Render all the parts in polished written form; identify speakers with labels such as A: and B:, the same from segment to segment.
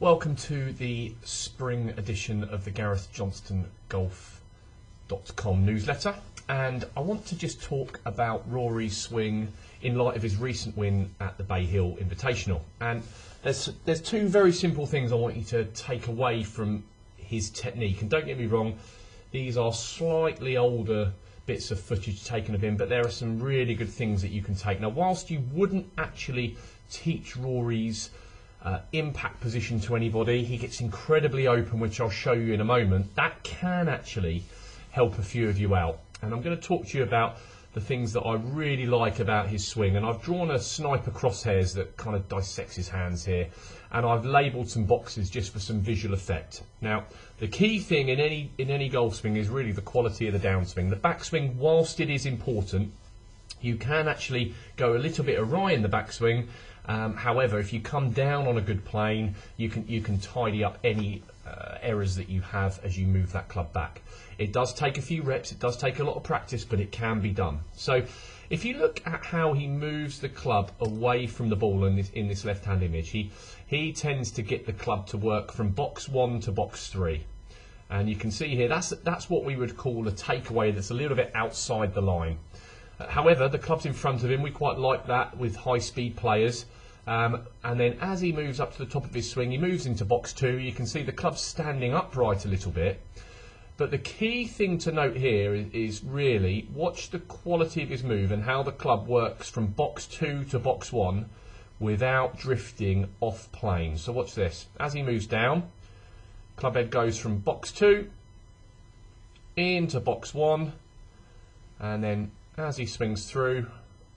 A: Welcome to the spring edition of the GarethJohnstonGolf.com newsletter, and I want to just talk about Rory's swing in light of his recent win at the Bay Hill Invitational. And there's two very simple things I want you to take away from his technique. And don't get me wrong, these are slightly older bits of footage taken of him, but there are some really good things that you can take. Now, whilst you wouldn't actually teach Rory's impact position to anybody, he gets incredibly open, which I'll show you in a moment. That can actually help a few of you out, and I'm going to talk to you about the things that I really like about his swing. And I've drawn a sniper crosshairs that kind of dissects his hands here, and I've labelled some boxes just for some visual effect. Now, the key thing in any golf swing is really the quality of the downswing. The backswing, whilst it is important, you can actually go a little bit awry in the backswing. However, if you come down on a good plane, you can tidy up any errors that you have as you move that club back. It does take a few reps, it does take a lot of practice, but it can be done. So if you look at how he moves the club away from the ball in this left-hand image, he tends to get the club to work from box 1 to box 3. And you can see here, that's what we would call a takeaway that's a little bit outside the line. However, the club's in front of him. We quite like that with high-speed players. And then as he moves up to the top of his swing, he moves into box 2. You can see the club's standing upright a little bit. But the key thing to note here is really watch the quality of his move and how the club works from box 2 to box 1 without drifting off plane. So watch this. As he moves down, club head goes from box 2 into box 1, and then as he swings through,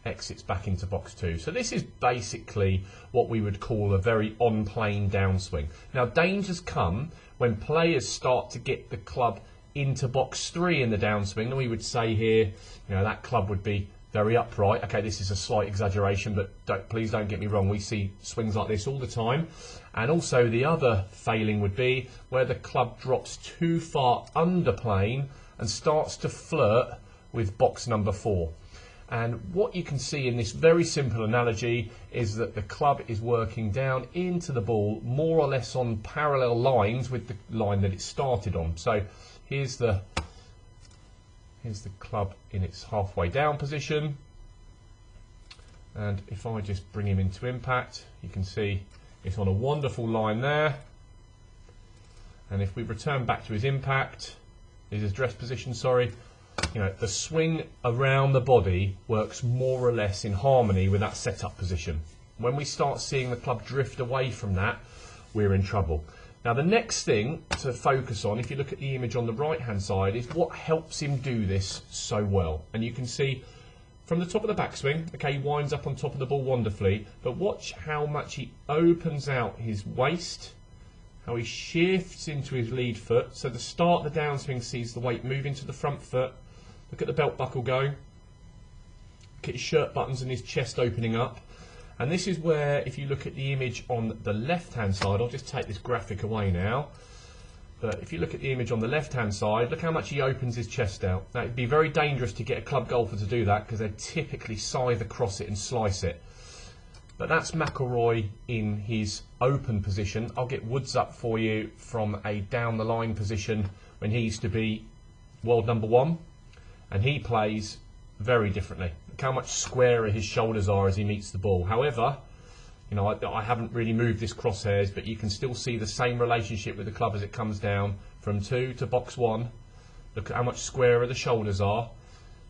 A: exits back into box 2. So this is basically what we would call a very on-plane downswing. Now, dangers come when players start to get the club into box 3 in the downswing, and we would say here, that club would be very upright. Okay, this is a slight exaggeration, but please don't get me wrong, we see swings like this all the time. And also the other failing would be where the club drops too far under plane and starts to flirt with box number 4. And what you can see in this very simple analogy is that the club is working down into the ball more or less on parallel lines with the line that it started on. So here's the club in its halfway down position, and if I just bring him into impact, you can see it's on a wonderful line there. And if we return back to his impact, his address position, sorry, the swing around the body works more or less in harmony with that setup position. When we start seeing the club drift away from that, we're in trouble. Now, the next thing to focus on, if you look at the image on the right hand side, is what helps him do this so well. And you can see from the top of the backswing, okay, he winds up on top of the ball wonderfully, but watch how much he opens out his waist, how he shifts into his lead foot. So the start of the downswing sees the weight move into the front foot. Look at the belt buckle go. Look at his shirt buttons and his chest opening up. And this is where, if you look at the image on the left-hand side, I'll just take this graphic away now. But if you look at the image on the left-hand side, look how much he opens his chest out. Now, it'd be very dangerous to get a club golfer to do that because they typically scythe across it and slice it. But that's McIlroy in his open position. I'll get Woods up for you from a down-the-line position when he used to be world #1. And he plays very differently. Look how much squarer his shoulders are as he meets the ball. However, I haven't really moved this crosshairs, but you can still see the same relationship with the club as it comes down from 2 to box 1. Look at how much squarer the shoulders are.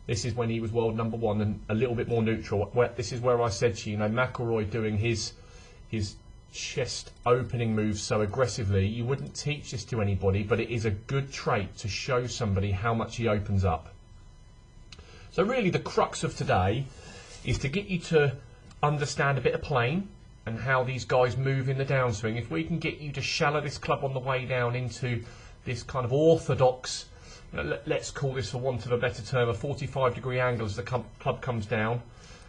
A: This is when he was world #1 and a little bit more neutral. This is where I said to you, McIlroy doing his chest opening moves so aggressively, you wouldn't teach this to anybody, but it is a good trait to show somebody how much he opens up. So really the crux of today is to get you to understand a bit of plane and how these guys move in the downswing. If we can get you to shallow this club on the way down into this kind of orthodox, let's call this, for want of a better term, a 45-degree angle as the club comes down.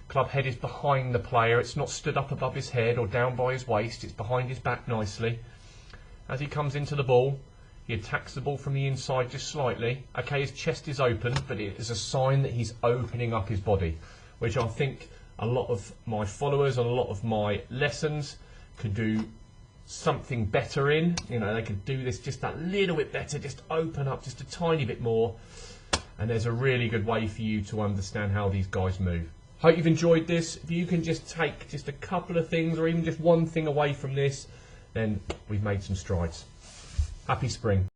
A: Club head is behind the player. It's not stood up above his head or down by his waist. It's behind his back nicely. As he comes into the ball, he attacks the ball from the inside just slightly. Okay, his chest is open, but it is a sign that he's opening up his body, which I think a lot of my followers and a lot of my lessons could do something better in. You know, they could do this just that little bit better, just open up just a tiny bit more. And there's a really good way for you to understand how these guys move. Hope you've enjoyed this. If you can just take just a couple of things or even just one thing away from this, then we've made some strides. Happy spring.